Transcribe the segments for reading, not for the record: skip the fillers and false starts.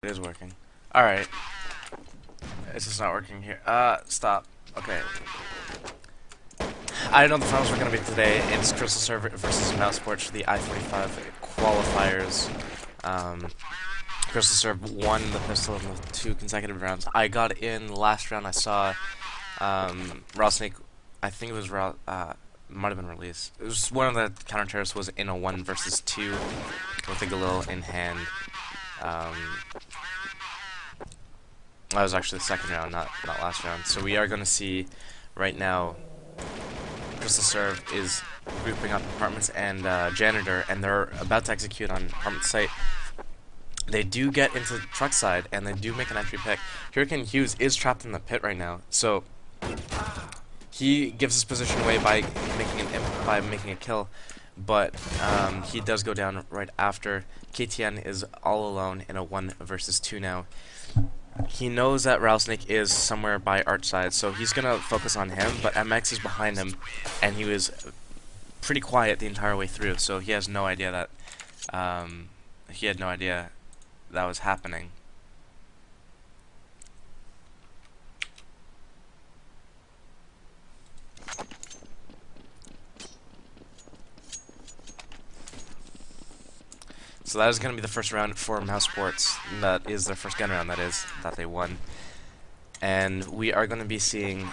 It is working. Alright. It's just not working here. Stop. Okay. I know the finals were going to be today. It's CServ versus Mousesports for the i45 Qualifiers. CServ won the pistol in the 2 consecutive rounds. I got in last round. I saw Rattlesnake. I think it was might have been released. It was one of the counter terrorists was in a 1 versus 2 with a Galil in hand. That was actually the second round, not last round. So we are going to see right now. CServ is grouping up apartments and janitor, and they're about to execute on apartment site. They do get into the truck side, and they do make an entry pick. Hurricane Hughes is trapped in the pit right now, so he gives his position away by making a kill, but he does go down right after. KTN is all alone in a 1 versus 2 now. He knows that Rattlesnake is somewhere by Arch side, so he's gonna focus on him, but MX is behind him, and he was pretty quiet the entire way through, so he has no idea that that was happening. So that is going to be the first round for Mousesports. That is their first gun round, that they won. And we are going to be seeing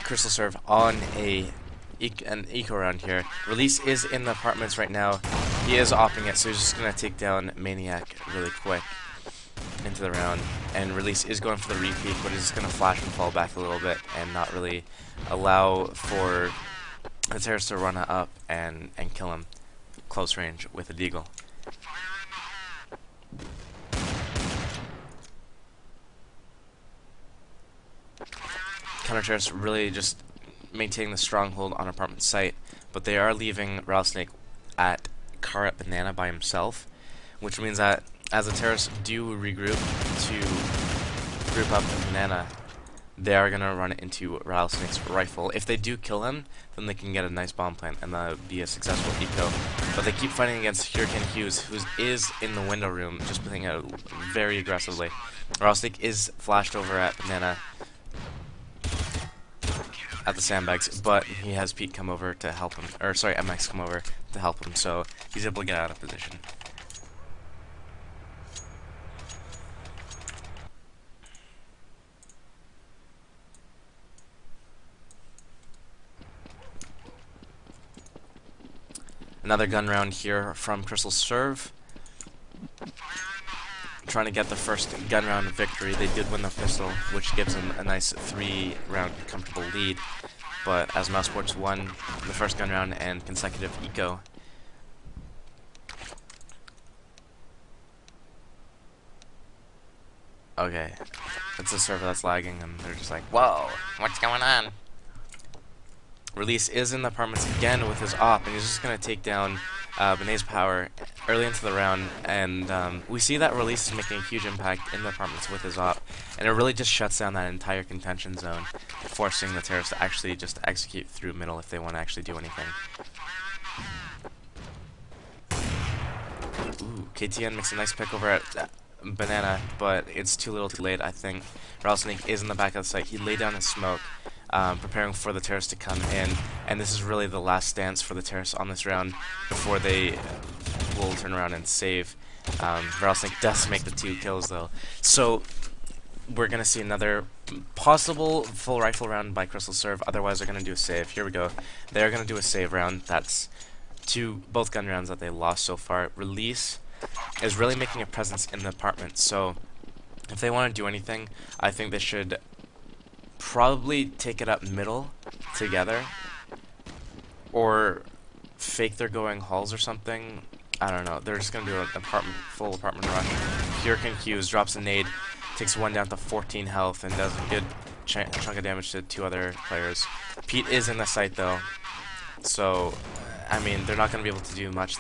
CServ on an eco round here. Release is in the apartments right now. He is opping it, so he's just going to take down Maniac really quick into the round. And Release is going for the repeat, but he's just going to flash and fall back a little bit and not really allow for the terrorist to run up and kill him close range with a deagle. Counter-terrorists really just maintaining the stronghold on apartment site, but they are leaving Rattlesnake at car at Banana by himself, which means that as the terrorists do regroup to group up Banana, they are going to run into Rattlesnake's rifle. If they do kill him, then they can get a nice bomb plant and that would be a successful eco. But they keep fighting against Hurricane Hughes, who is in the window room, just playing out very aggressively. Rattlesnake is flashed over at Banana at the sandbags, but he has Pete come over to help him, or sorry, MX come over to help him, so he's able to get out of position. Another gun round here from CServ. Trying to get the first gun round victory. They did win the pistol, which gives them a nice 3-round comfortable lead. But as Mousesports won the first gun round and consecutive eco, okay, it's a server that's lagging, and they're just like, whoa, what's going on? Release is in the apartments again with his op, and he's just going to take down Benet's power early into the round, and we see that Release is making a huge impact in the apartments with his op, and it really just shuts down that entire contention zone, forcing the terrorists to actually just execute through middle if they want to actually do anything. Ooh, KTN makes a nice pick over at Banana, but it's too little too late, I think. Rattlesnake is in the back of the site. He laid down his smoke, preparing for the terrorists to come in, and this is really the last stance for the terrorists on this round before they will turn around and save. Rattlesnake does make the 2 kills though, so we're gonna see another possible full rifle round by CServ. Otherwise, they're gonna do a save. Here we go. They're gonna do a save round. That's both gun rounds that they lost so far. Release is really making a presence in the apartment, so if they want to do anything, I think they should probably take it up middle together, or fake they're going halls or something. I don't know. They're just gonna do an full apartment rush. Hurricane Hughes drops a nade, takes one down to 14 health, and does a good chunk of damage to 2 other players. Pete is in the site though, so I mean they're not gonna be able to do much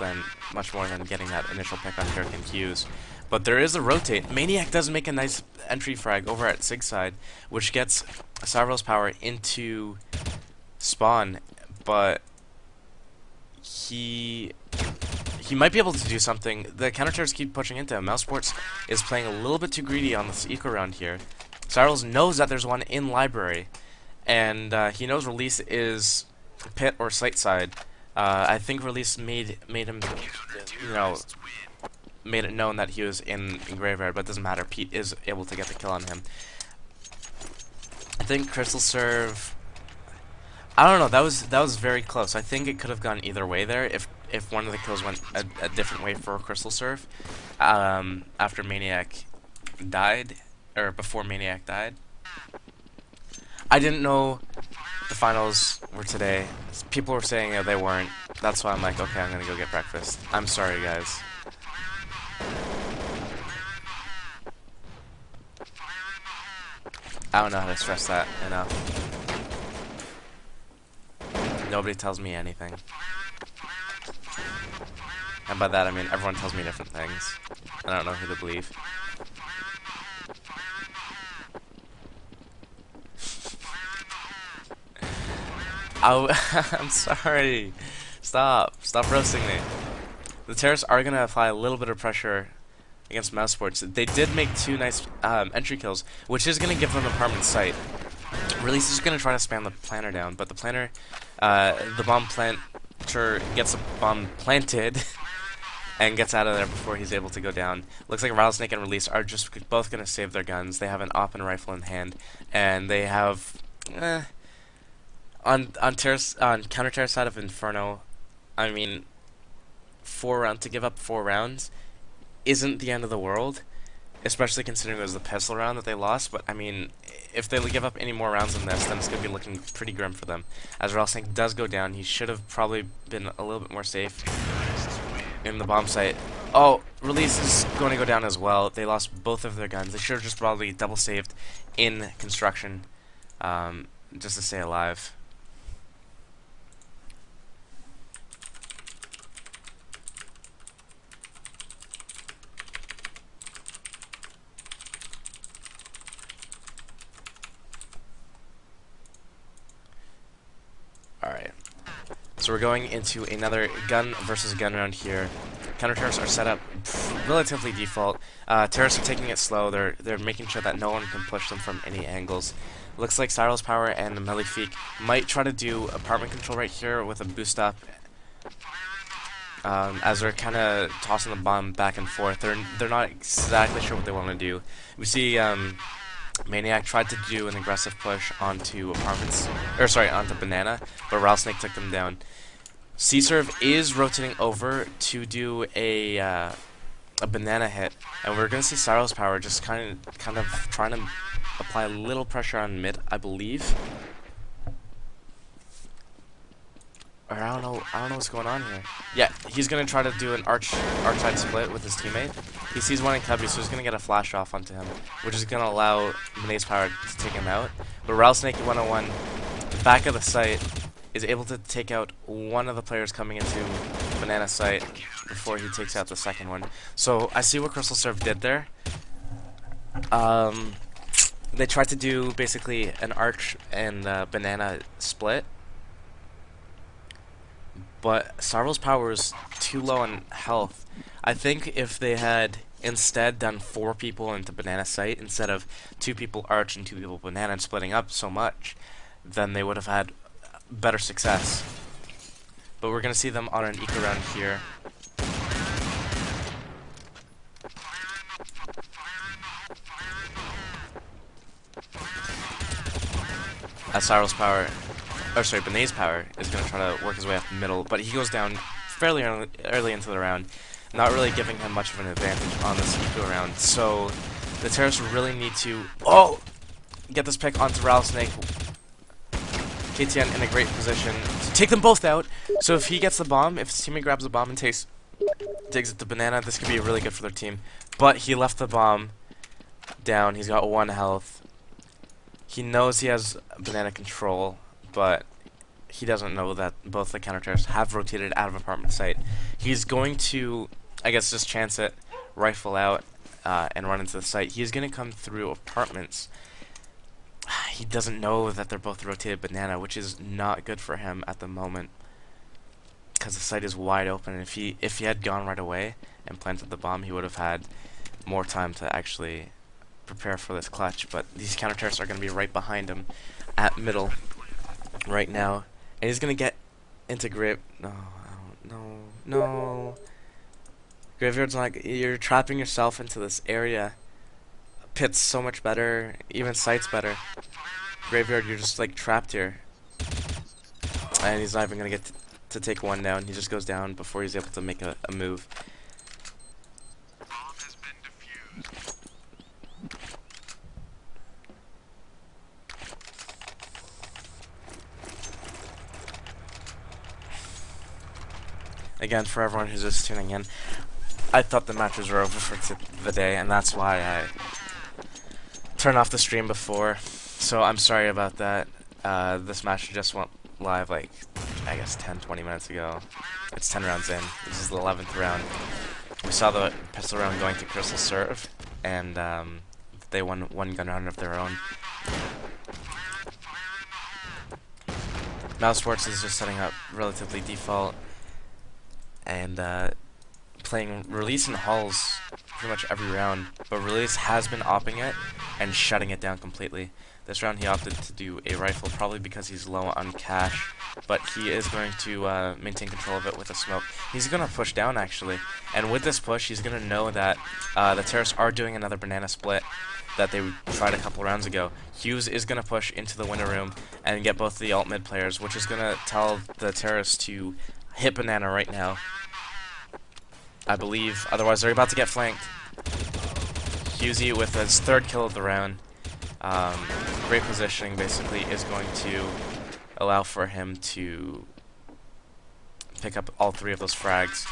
more than getting that initial pick on Hurricane Hughes. But there is a rotate. Maniac does make a nice entry frag over at Sig side, which gets Cyril's power into spawn, but he he might be able to do something. The counter-terrorists keep pushing into him. Mousesports is playing a little bit too greedy on this eco round here. Cyrils knows that there's one in library, and he knows release is pit or site side. I think release made him, you know, made it known that he was in graveyard, but it doesn't matter. Pete is able to get the kill on him. I think CServ. I don't know. That was very close. I think it could have gone either way there if one of the kills went a different way for CServ. After Maniac died, or before Maniac died. I didn't know the finals were today. People were saying they weren't. That's why I'm like, okay, I'm gonna go get breakfast. I'm sorry, guys. I don't know how to stress that enough. Nobody tells me anything. And by that I mean everyone tells me different things. I don't know who to believe. Oh, I'm sorry. Stop roasting me. The terrorists are going to apply a little bit of pressure against Mousesports. They did make 2 nice entry kills, which is going to give them a permanent site. Release is going to try to spam the planter down, but the planter, the bomb planter gets a bomb planted and gets out of there before he's able to go down. Looks like Rattlesnake and Release are just both going to save their guns. They have an op and rifle in hand, and they have on counter-terror side of Inferno. I mean, 4 rounds to give up 4 rounds isn't the end of the world, especially considering it was the pistol round that they lost. But I mean, if they give up any more rounds than this, then it's going to be looking pretty grim for them. As Rattlesnake does go down, he should have probably been a little bit more safe in the bomb site. Oh, Release is going to go down as well. They lost both of their guns. They should have just probably double saved in construction, just to stay alive. Alright, so we're going into another gun versus gun round here. Counter-terrorists are set up relatively default. Terrorists are taking it slow. They're making sure that no one can push them from any angles. Looks like Cyrils Power and Melifeek might try to do apartment control right here with a boost up. As they're kind of tossing the bomb back and forth. They're not exactly sure what they want to do. We see Maniac tried to do an aggressive push onto apartments, onto Banana, but Rattlesnake took them down. CServ is rotating over to do a Banana hit, and we're gonna see Cyrils Power just kind of trying to apply a little pressure on mid, I believe. Or I don't know what's going on here. Yeah, he's gonna try to do an arch side split with his teammate. He sees one in Cubby, so he's gonna get a flash off onto him, which is gonna allow May's Power to take him out. But Rattlesnake 101, back of the site, is able to take out one of the players coming into Banana site before he takes out the second one. So I see what CServ did there. They tried to do basically an arch and Banana split. But Cyrils Power is too low on health. I think if they had instead done 4 people into Banana site instead of 2 people Arch and 2 people Banana and splitting up so much, then they would have had better success. But we're going to see them on an eco round here. Cyrils Power, Benay's Power is going to try to work his way up the middle, but he goes down fairly early into the round, not really giving him much of an advantage on this eco round. So the terrorists really need to get this pick onto Rattlesnake. KTN in a great position to take them both out. So if he gets the bomb, if his teammate grabs the bomb and digs it to Banana, this could be really good for their team. But he left the bomb down. He's got 1 health. He knows he has Banana control, but he doesn't know that both the counter-terrorists have rotated out of apartment site. He's going to, I guess, just chance it, rifle out, and run into the site. He's going to come through apartments. He doesn't know that they're both rotated Banana, which is not good for him at the moment. because the site is wide open. And if he had gone right away and planted the bomb, he would have had more time to actually prepare for this clutch. But these counter terrorists are going to be right behind him at middle right now, and he's going to get into grip. No. Graveyard's like, you're trapping yourself into this area. Pit's so much better, even Sight's better. Graveyard, you're just like trapped here. And he's not even gonna get to take one down. He just goes down before he's able to make a move. Again, for everyone who's just tuning in, I thought the matches were over for the day, and that's why I turned off the stream before. So I'm sorry about that. This match just went live like, I guess 10-20 minutes ago. It's 10 rounds in. This is the 11th round. We saw the pistol round going to CServ, and they won one gun round of their own. Mousesports is just setting up relatively default and playing Release and Halls pretty much every round, but Release has been opping it and shutting it down completely. This round he opted to do a rifle, probably because he's low on cash, but he is going to maintain control of it with a smoke. He's going to push down, actually, and with this push, he's going to know that the terrorists are doing another banana split that they tried a couple rounds ago. Hughes is going to push into the winter room and get both the alt-mid players, which is going to tell the terrorists to hit banana right now, I believe, otherwise they're about to get flanked. Hughesy with his third kill of the round. Great positioning basically is going to allow for him to pick up all three of those frags.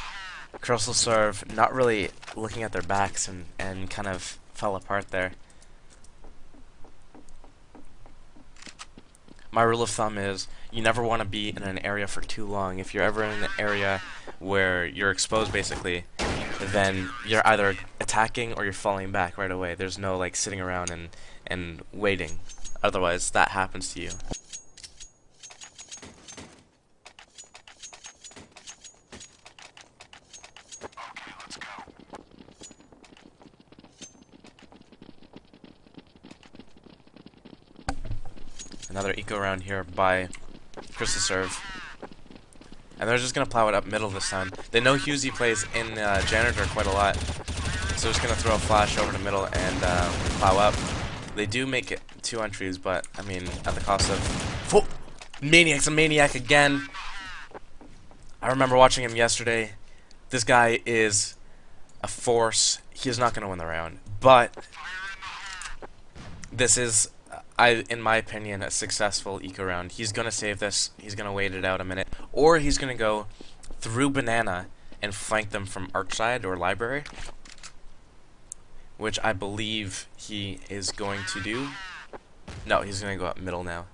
CServ not really looking at their backs and kind of fell apart there. My rule of thumb is you never want to be in an area for too long. If you're ever in an area where you're exposed basically, then you're either attacking or you're falling back right away. There's no like sitting around and waiting. Otherwise that happens to you. Another eco round here by CServ. And they're just going to plow it up middle this time. They know Hughesy plays in Janitor quite a lot, so they're just going to throw a flash over to middle and plow up. They do make it 2 entries, but, I mean, at the cost of... Maniac's a maniac again! I remember watching him yesterday. This guy is a force. He is not going to win the round, but this is... in my opinion, a successful eco round. He's going to save this. He's going to wait it out a minute. Or he's going to go through banana and flank them from archside or library, which I believe he is going to do. No, he's going to go up middle now.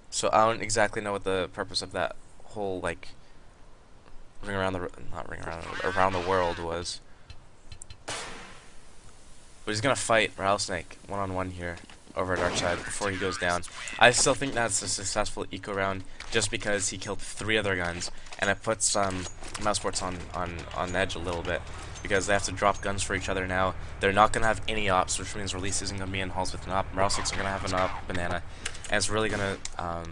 So I don't exactly know what the purpose of that whole, like, around the world was. But he's going to fight Rattlesnake one-on-one here over at Archside before he goes down. I still think that's a successful eco round just because he killed 3 other guns, and it puts Mousesports on edge a little bit because they have to drop guns for each other now. They're not going to have any ops, which means Release isn't going to be in halls with an op. Rattlesnakes are going to have an op, banana, and it's really going to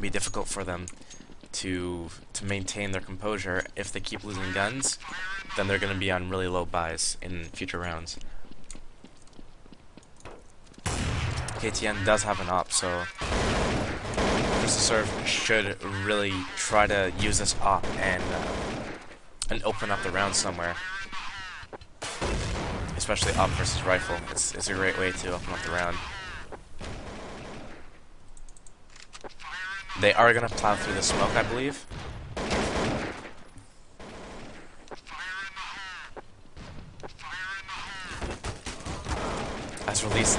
be difficult for them to maintain their composure. If they keep losing guns, then they're going to be on really low buys in future rounds. KTN does have an op, so CServ should really try to use this op and open up the round somewhere. Especially op versus rifle. It's a great way to open up the round. They are gonna plow through the smoke, I believe. As Release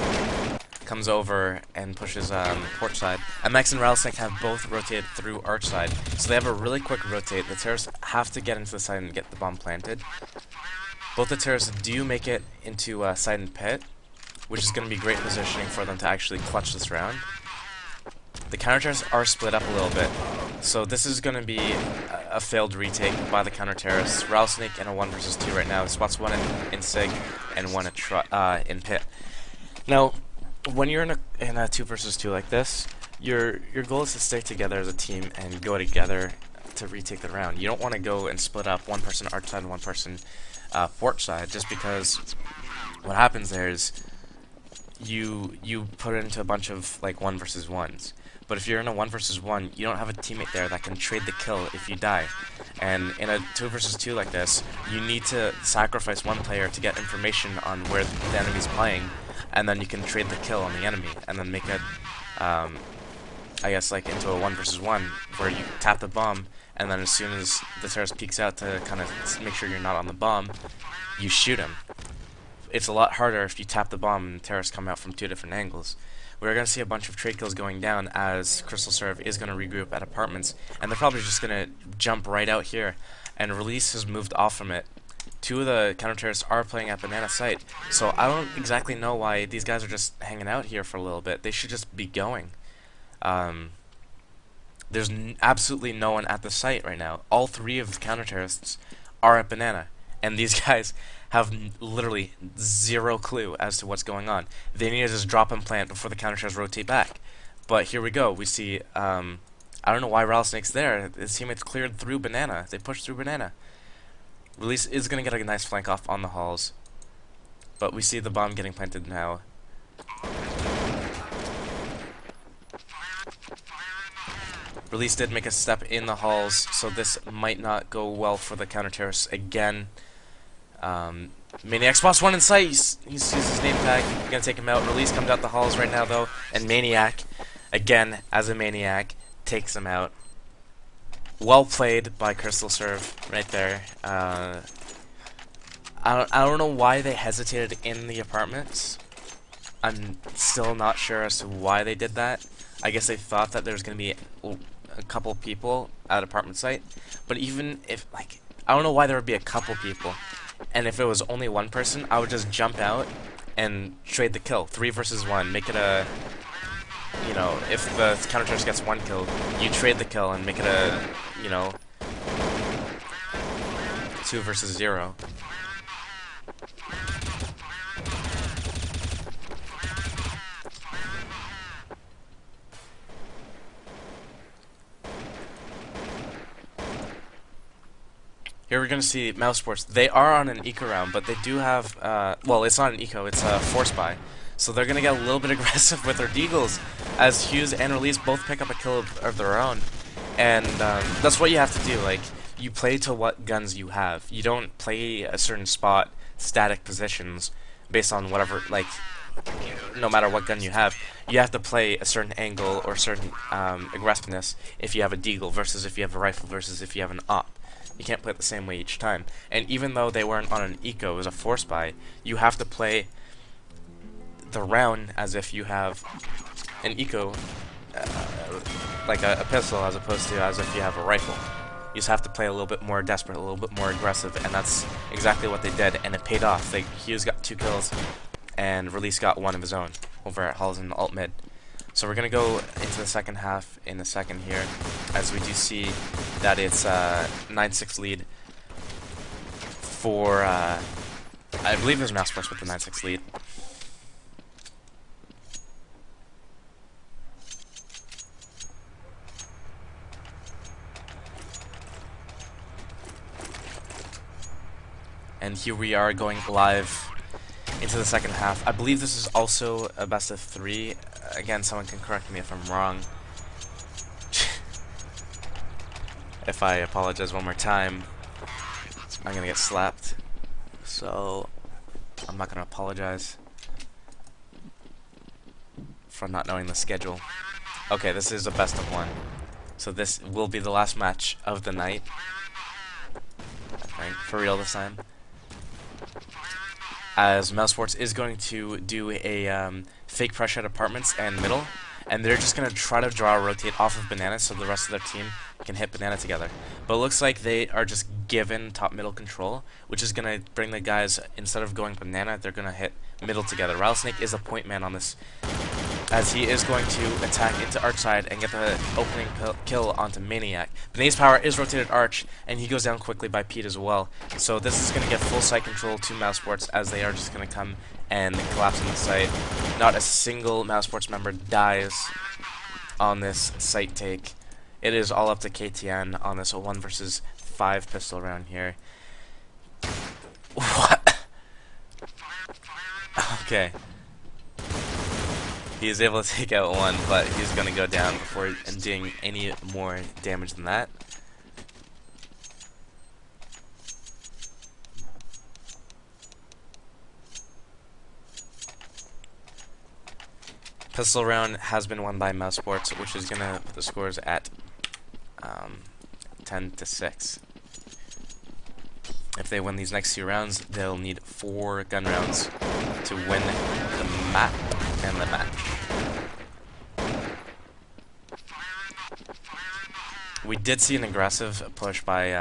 comes over and pushes port side. MX and Rattlesnake have both rotated through arch side, so they have a really quick rotate. The terrorists have to get into the side and get the bomb planted. Both the terrorists do make it into side and pit, which is going to be great positioning for them to actually clutch this round. The counter terrorists are split up a little bit. So this is going to be a failed retake by the counter-terrorists. Rattlesnake in a 1 versus 2 right now. Spots one in Sig and one in Pit. Now, when you're in a 2 versus 2 like this, your goal is to stick together as a team and go together to retake the round. You don't want to go and split up, one person arch side and one person port side, just because what happens there is you put it into a bunch of like 1 versus 1s. But if you're in a 1 versus 1, you don't have a teammate there that can trade the kill if you die. And in a 2 versus 2 like this, you need to sacrifice one player to get information on where the enemy's playing, and then you can trade the kill on the enemy, and then make it, I guess, like into a 1 versus 1, where you tap the bomb, and then as soon as the terrorist peeks out to kind of make sure you're not on the bomb, you shoot him. It's a lot harder if you tap the bomb and the terrorists come out from 2 different angles. We're going to see a bunch of trade kills going down as CServ is going to regroup at apartments, and they're probably just going to jump right out here, and Release has moved off from it. 2 of the counter-terrorists are playing at Banana Site, so I don't exactly know why these guys are just hanging out here for a little bit. They should just be going. There's absolutely no one at the site right now. All 3 of the counter-terrorists are at Banana, and these guys have literally zero clue as to what's going on. They need to just drop and plant before the counter-terrorists rotate back. But here we go. We see, I don't know why Rattlesnake's there. His teammates cleared through Banana. They pushed through Banana. Release is going to get a nice flank off on the halls. But we see the bomb getting planted now. Release did make a step in the halls, so this might not go well for the counter-terrorists again. Maniac spots one in sight. He sees his name tag. Gonna take him out. Release comes out the halls right now though, and Maniac, again as a Maniac, takes him out. Well played by CServ right there. I don't know why they hesitated in the apartments. I'm still not sure as to why they did that. I guess they thought that there was gonna be a couple people at apartment site, but even if, like, I don't know why there would be a couple people. And if it was only one person, I would just jump out and trade the kill. 3 versus 1. Make it a, you know, if the counter-terrorist gets 1 kill, you trade the kill and make it a, you know, 2 versus 0. Here we're going to see Mousesports. They are on an eco round, but they do have, well, it's not an eco, it's a force buy. So they're going to get a little bit aggressive with their deagles, as Hughes and Release both pick up a kill of their own. And that's what you have to do. Like, you play to what guns you have. You don't play a certain spot, static positions, based on whatever, like, no matter what gun you have. You have to play a certain angle or certain aggressiveness if you have a deagle versus if you have a rifle versus if you have an op. You can't play it the same way each time. And even though they weren't on an eco, it was a force buy, you have to play the round as if you have an eco, like a pistol, as opposed to as if you have a rifle. You just have to play a little bit more desperate, a little bit more aggressive, and that's exactly what they did, and it paid off. Hughes got 2 kills, and Release got 1 of his own over at Halls in alt mid. So we're going to go into the second half in a second here, as we do see that it's 9-6 lead for, I believe there's Mousesports with the 9-6 lead. And here we are going live into the second half. I believe this is also a best of 3. Again, someone can correct me if I'm wrong. If I apologize one more time, I'm gonna get slapped. So I'm not gonna apologize for not knowing the schedule. Okay, this is a best of 1. So this will be the last match of the night. I think, for real this time. As Mousesports is going to do a fake pressure at apartments and middle, and they're just going to try to draw a rotate off of Banana so the rest of their team can hit Banana together. But it looks like they are just given top middle control, which is going to bring the guys, instead of going Banana, they're going to hit middle together. Rattlesnake is a point man on this as he is going to attack into Arch side and get the opening kill onto Maniac. Beneath's power is rotated Arch, and he goes down quickly by Pete as well. So this is going to get full site control to Mousesports, as they are just going to come and collapse on the site. Not a single Mousesports member dies on this site take. It is all up to KTN on this 1 versus 5 pistol round here. What? Okay. He is able to take out one, but he's going to go down before doing any more damage than that. Pistol round has been won by Mousesports, which is going to put the scores at 10-6. If they win these next 2 rounds, they'll need 4 gun rounds to win the map and the match. We did see an aggressive push by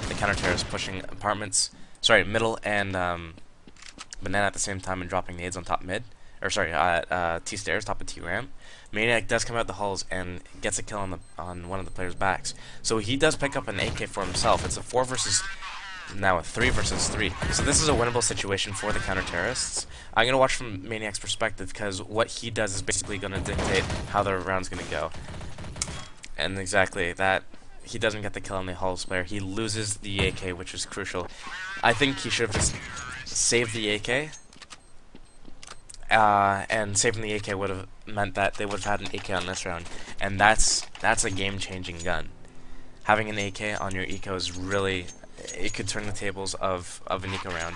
the counter-terrorists pushing middle and Banana at the same time and dropping nades on top mid. Or sorry, T-stairs, top of T-ramp. Maniac does come out the halls and gets a kill on one of the players' backs. So he does pick up an AK for himself. It's a 4 versus... now a 3 versus 3. So this is a winnable situation for the counter-terrorists. I'm going to watch from Maniac's perspective, because what he does is basically going to dictate how the round's going to go. And exactly that, he doesn't get the kill on the halls player. He loses the AK, which is crucial. I think he should have just saved the AK. And saving the AK would have meant that they would have had an AK on this round. And that's a game-changing gun. Having an AK on your eco is really... it could turn the tables of an eco round,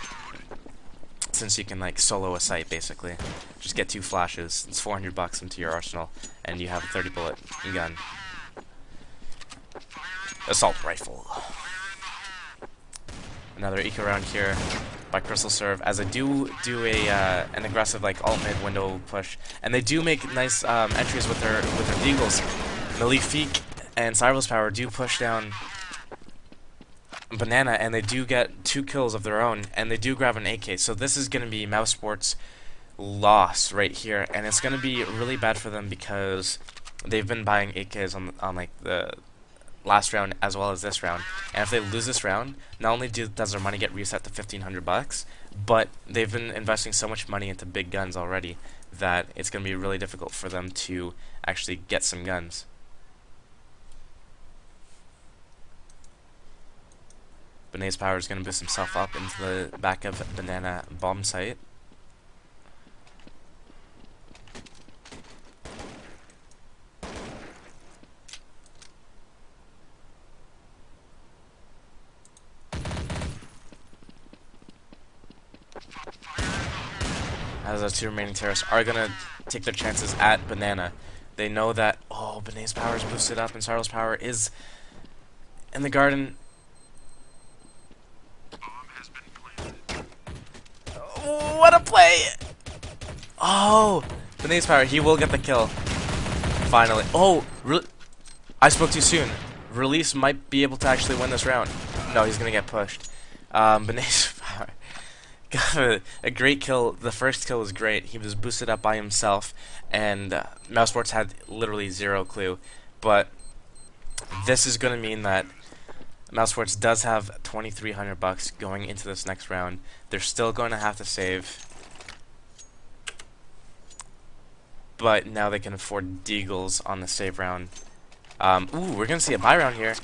since you can like solo a site basically. Just get 2 flashes, it's $400 into your arsenal, and you have a 30 bullet gun. Assault rifle. Another eco round here by CServ, as I do an aggressive like alt mid window push, and they do make nice entries with their deagles. Malefique and Cyril's power do push down Banana, and they do get 2 kills of their own, and they do grab an AK. So this is going to be Mousesports' loss right here, and it's going to be really bad for them because they've been buying AKs on like the last round as well as this round. And if they lose this round, not only does their money get reset to $1,500, but they've been investing so much money into big guns already that it's going to be really difficult for them to actually get some guns. Benay's power is going to boost himself up into the back of Banana bomb site. As those 2 remaining terrorists are going to take their chances at Banana. They know that, oh, Benay's power is boosted up and Cyril's power is in the garden. What a play! Oh, Benay's power, he will get the kill. Finally. Oh, I spoke too soon. Release might be able to actually win this round. No, he's going to get pushed. Benay's power got a great kill. The first kill was great. He was boosted up by himself, and Mousesports had literally 0 clue. But this is going to mean that Mousesports does have $2,300 going into this next round. They're still going to have to save, but now they can afford deagles on the save round. Ooh, we're going to see a buy round here.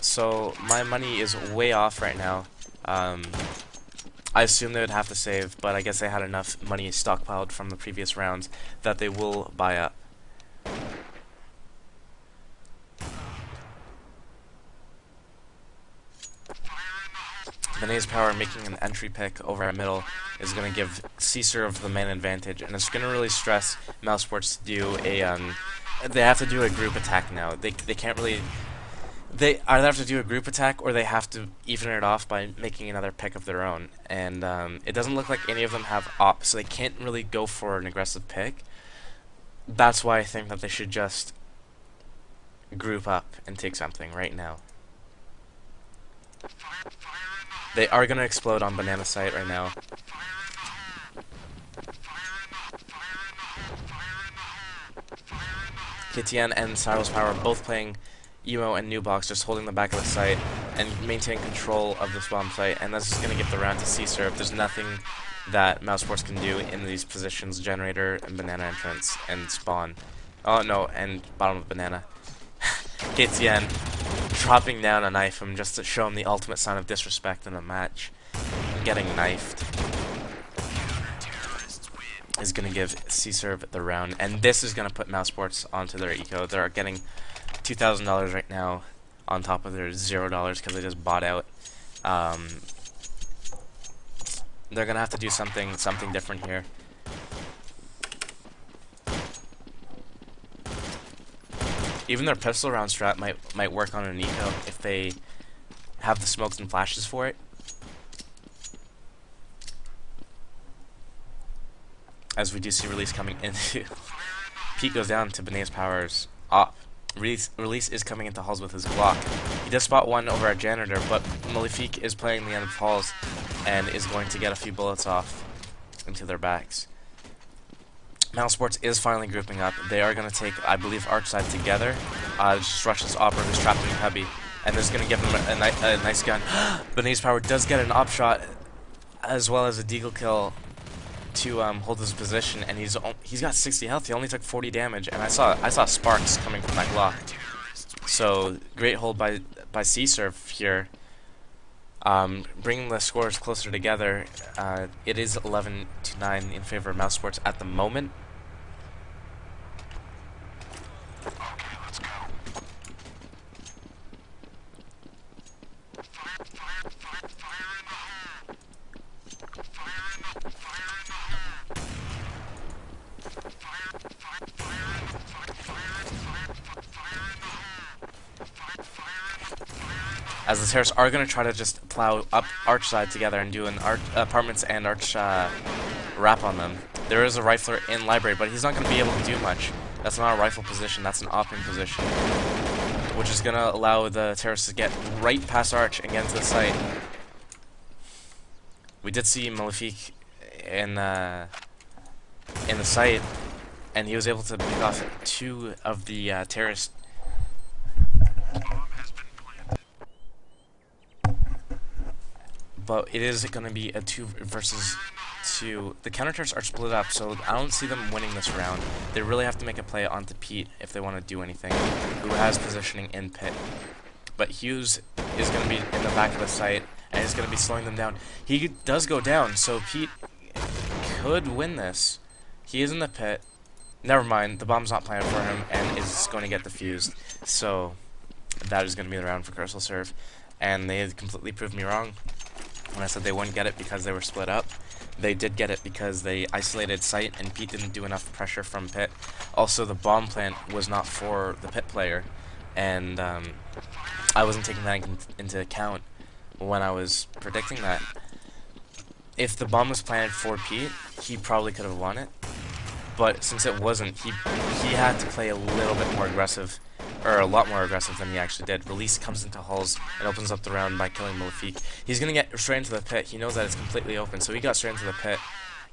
So my money is way off right now. I assume they would have to save, but I guess they had enough money stockpiled from the previous rounds that they will buy up. Benay's power making an entry pick over at middle is going to give CServ the main advantage, and it's going to really stress Mousesports to do a they have to do a group attack now. They can't really, they either have to do a group attack or they have to even it off by making another pick of their own, and it doesn't look like any of them have op, so they can't really go for an aggressive pick. That's why I think that they should just group up and take something right now. They are going to explode on Banana site right now. KTN and Cyrus Power both playing Emo and Newbox, just holding the back of the site and maintaining control of this bomb site, and this is going to give the round to CServ. There's nothing that Mousesports can do in these positions: generator and banana entrance and spawn. Oh no, and bottom of banana. KTN dropping down a knife him just to show him the ultimate sign of disrespect in a match. Getting knifed is going to give CServ the round, and this is going to put Mousesports onto their eco. They're getting $2,000 right now on top of their $0 because they just bought out. They're going to have to do something different here. Even their pistol round strat might work on an eco if they have the smokes and flashes for it. As we do see Release coming into Pete goes down to Benea's Powers up. Release is coming into Halls with his Glock. He does spot one over at Janitor, but Malefique is playing the end of Halls and is going to get a few bullets off into their backs. Mousesports is finally grouping up. They are going to take, I believe, Archside together. Just rush this Opera who's trapped in Cubby, and this is going to give him a nice gun. Benea's Power does get an op shot as well as a deagle kill to hold his position, and he's got 60 health. He only took 40 damage, and I saw sparks coming from that Glock. So great hold by CServ here, bringing the scores closer together. It is 11-9 in favor of Mousesports at the moment. As the terrorists are going to try to just plow up Archside together and do an Apartments and Arch wrap on them. There is a rifler in Library, but he's not going to be able to do much. That's not a rifle position, that's an opping position, which is going to allow the terrorists to get right past Arch and get into the site. We did see Malefique in the site, and he was able to pick off two of the terrorists. But it is going to be a 2 versus 2. The counter-terrorists are split up, so I don't see them winning this round. They really have to make a play onto Pete if they want to do anything, who has positioning in pit. But Hughes is going to be in the back of the site, and is going to be slowing them down. He does go down, so Pete could win this. He is in the pit. Never mind, the bomb's not planted for him, and is going to get defused. So that is going to be the round for CServ, and they completely proved me wrong. When I said they wouldn't get it because they were split up, they did get it because they isolated site and Pete didn't do enough pressure from pit. Also, the bomb plant was not for the pit player, and I wasn't taking that into account when I was predicting that. If the bomb was planted for Pete, he probably could have won it, but since it wasn't, he had to play a little bit more aggressive, or a lot more aggressive than he actually did. Release comes into Halls and opens up the round by killing Malefique. He's going to get straight into the pit. He knows that it's completely open, so he got straight into the pit,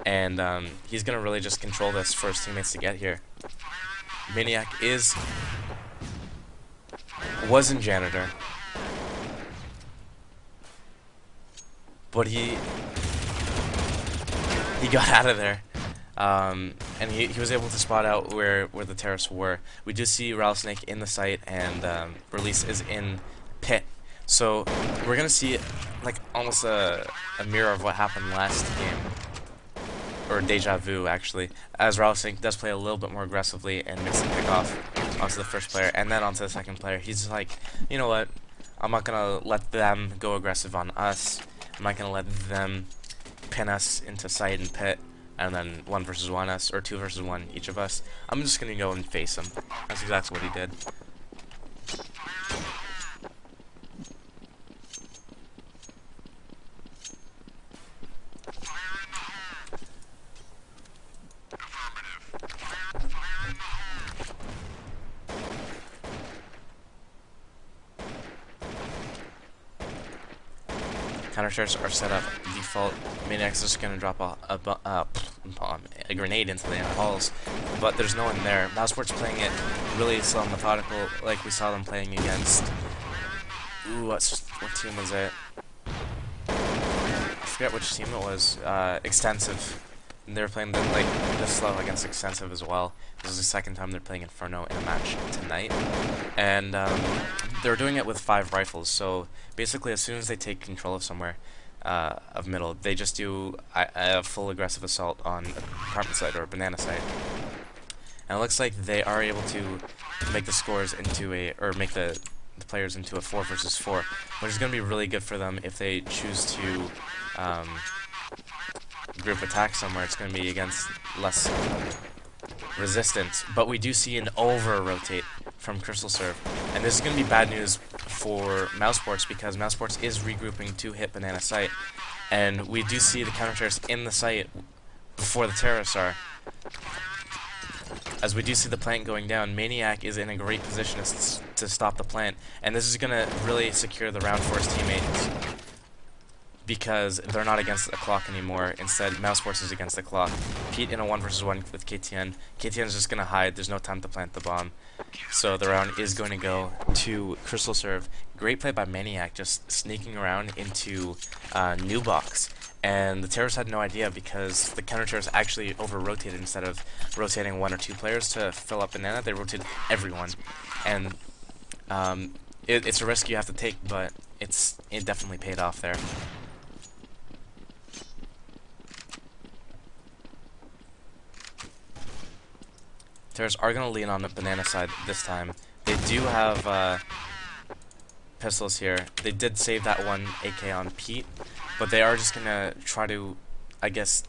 and he's going to really just control this for his teammates to get here. Maniac was in Janitor, but he got out of there. And he was able to spot out where the terrorists were. We do see Rattlesnake in the site, and Release is in pit. So we're gonna see like almost a mirror of what happened last game, or deja vu actually, as Rattlesnake does play a little bit more aggressively and makes the pick off onto the first player and then onto the second player. He's like, you know what? I'm not gonna let them go aggressive on us. I'm not gonna let them pin us into site and pit, and then 1 versus 1 us, or 2 versus 1 each of us. I'm just gonna go and face him. That's exactly what he did. Counter-terrorists are set up default. Maniac's just gonna drop a bomb, a grenade into the halls, but there's no one there. Mousesports playing it really slow and methodical, like we saw them playing against. Ooh, what team was it? I forget which team it was. Extensive. And they were playing them like this slow against Extensive as well. This is the second time they're playing Inferno in a match tonight, and they're doing it with 5 rifles. So basically, as soon as they take control of somewhere, of middle, they just do a full aggressive assault on a apartment site or a banana site. And it looks like they are able to make the scores into make the players into a 4 versus 4, which is going to be really good for them if they choose to group attack somewhere. It's going to be against less resistance. But we do see an over-rotate from CServ, and this is going to be bad news for Mousesports because Mousesports is regrouping to hit banana site, and we do see the counter-terrorists in the site before the terrorists are. As we do see the plant going down, Maniac is in a great position to stop the plant, and this is going to really secure the round for his teammates because they're not against the clock anymore. Instead, Mousesports is against the clock. Pete in a 1 versus 1 with KTN. KTN is just going to hide. There's no time to plant the bomb. So the round is going to go to CServ. Great play by Maniac, just sneaking around into new box. And the terrorists had no idea because the counter-terrorists actually over-rotated. Instead of rotating 1 or 2 players to fill up banana, they rotated everyone. And it's a risk you have to take, but it definitely paid off there. Terrorists are going to lean on the banana side this time. They do have pistols here. They did save that one AK on Pete, but they are just going to try to, I guess,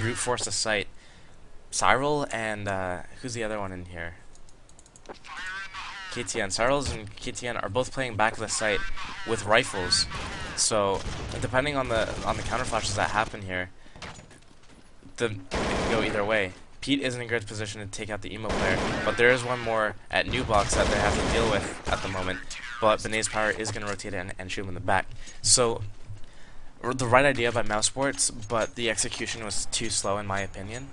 brute force the site. Cyril and who's the other one in here? KTN. Cyrils and KTN are both playing back of the site with rifles. So depending on the counter flashes that happen here, it can go either way. Pete is in a good position to take out the emo player, but there is one more at new box that they have to deal with at the moment. But Benet's power is going to rotate in and shoot him in the back. So the right idea by Mousesports, but the execution was too slow in my opinion.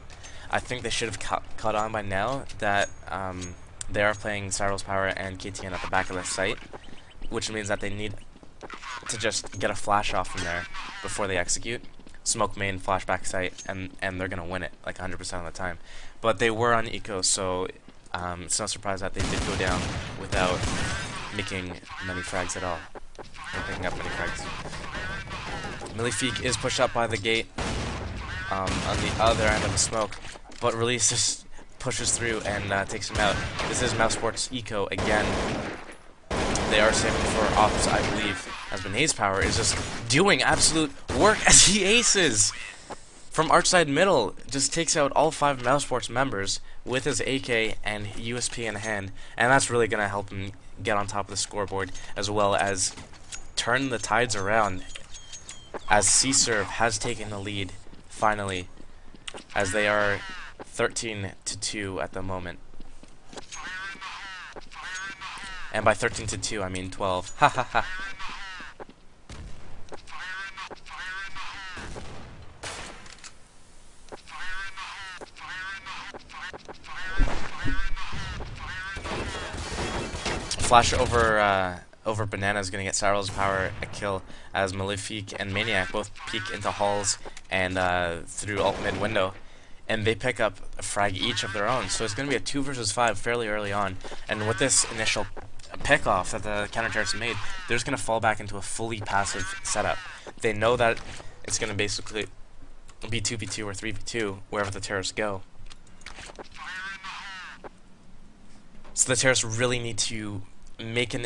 I think they should have caught on by now that they are playing Cyril's power and KTN at the back of the site, which means that they need to just get a flash off from there before they execute. Smoke main, flashback site, and they're going to win it like 100% of the time. But they were on eco, so it's no surprise that they did go down without making many frags at all. Or picking up many frags. Malefique is pushed up by the gate on the other end of the smoke, but Release just pushes through and takes him out. This is Mousesports eco again. They are saving for ops, I believe, as Benet's power is just doing absolute work as he aces from Archside middle. Just takes out all 5 Mousesports members with his AK and USP in hand, and that's really going to help him get on top of the scoreboard, as well as turn the tides around, as CServ has taken the lead, finally, as they are 13-2 at the moment. And by 13-2, I mean 12. Ha ha ha. Flash over Banana is going to get Cyril's power a kill, as Malefique and Maniac both peek into halls and through alt mid window, and they pick up a frag each of their own. So it's going to be a 2 versus 5 fairly early on, and with this initial pick-off that the counter-terrorists made, they're just going to fall back into a fully passive setup. They know that it's going to basically be 2v2 or 3v2 wherever the terrorists go. So the terrorists really need to make an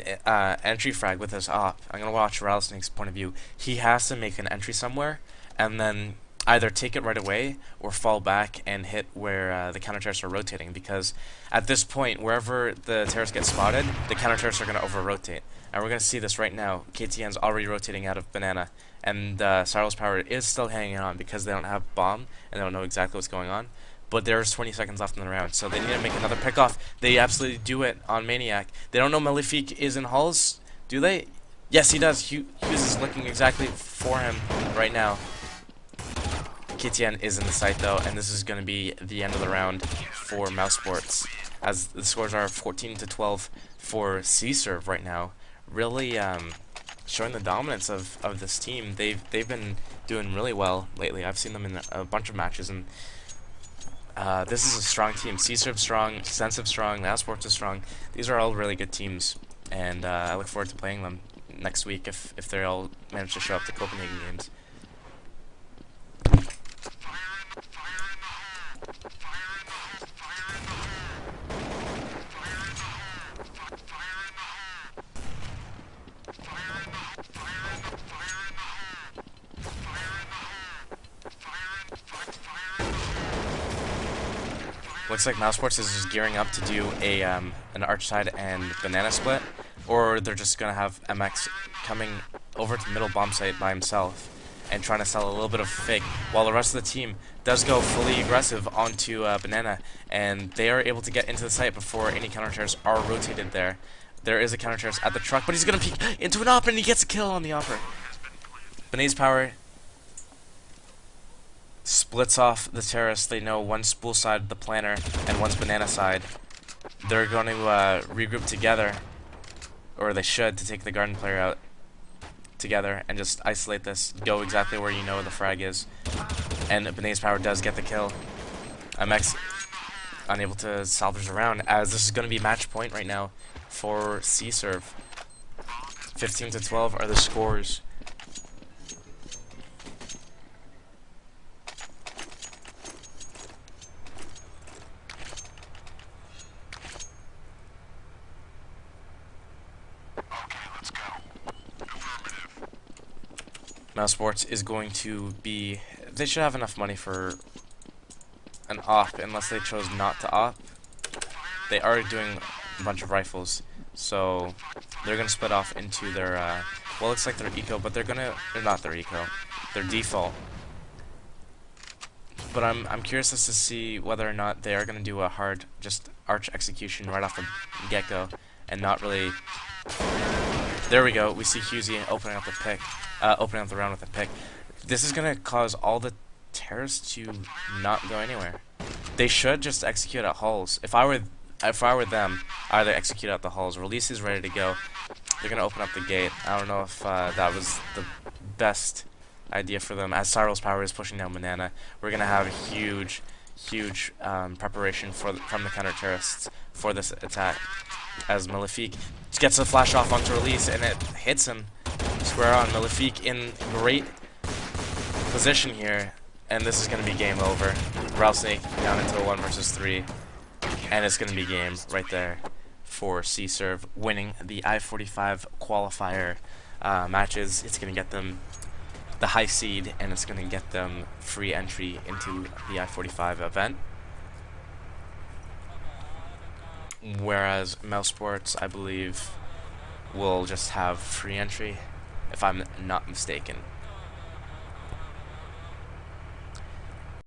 entry frag with his op. I'm going to watch Rattlesnake's point of view. He has to make an entry somewhere, and then either take it right away or fall back and hit where the counter-terrorists are rotating, because at this point, wherever the terrorists get spotted, the counter-terrorists are going to over-rotate. And we're going to see this right now. KTN's already rotating out of Banana, and Cyril's power is still hanging on because they don't have bomb and they don't know exactly what's going on. But there's 20 seconds left in the round, so they need to make another pick-off. They absolutely do it on Maniac. They don't know Malefique is in halls, do they? Yes, he does. Hughes is looking exactly for him right now. KTN is in the site though, and this is going to be the end of the round for Mousesports, as the scores are 14-12 for CServ right now. Really showing the dominance of this team. They've been doing really well lately. I've seen them in a bunch of matches, and this is a strong team. CServ strong, SenSiv strong, Mousesports is strong. These are all really good teams, and I look forward to playing them next week if they all manage to show up to Copenhagen games. Looks like Mousesports is just gearing up to do a an Archside and Banana split, or they're just gonna have MX coming over to middle bomb site by himself and trying to sell a little bit of fake, while the rest of the team does go fully aggressive onto Banana, and they are able to get into the site before any counter terrorists are rotated there. There is a counter terrorist at the truck, but he's gonna peek into an op and he gets a kill on the opper. Bena's power splits off the terrorists. They know one's spool side, the planner, and one's banana side. They're going to regroup together, or they should, to take the garden player out together and just isolate this. Go exactly where you know the frag is. And Bena's power does get the kill. MX unable to salvage around, as this is going to be match point right now for CServ. 15-12 are the scores. Mousesports is going to be... They should have enough money for an op, unless they chose not to op. They are doing a bunch of rifles, so they're going to split off into their... well, it looks like their eco, but they're not their eco. Their default. But I'm curious as to see whether or not they are going to do a hard, just arch execution right off the get-go, and not really... There we go. We see Husey opening up the pick, opening up the round with a pick. This is gonna cause all the terrorists to not go anywhere. They should just execute at hulls. If I were them, I'd either execute at the hulls. Release is ready to go. They're gonna open up the gate. I don't know if that was the best idea for them. As Cyril's power is pushing down Banana, we're gonna have a huge preparation from the counter terrorists for this attack. As Malefique gets a flash off onto Release, and it hits him square on. Malefique in great position here, and this is going to be game over. Rattlesnake down into a 1 versus 3, and it's going to be game right there for CServ, winning the i45 Qualifier matches. It's going to get them the high seed, and it's going to get them free entry into the i45 event. Whereas Mousesports, I believe, will just have free entry, if I'm not mistaken.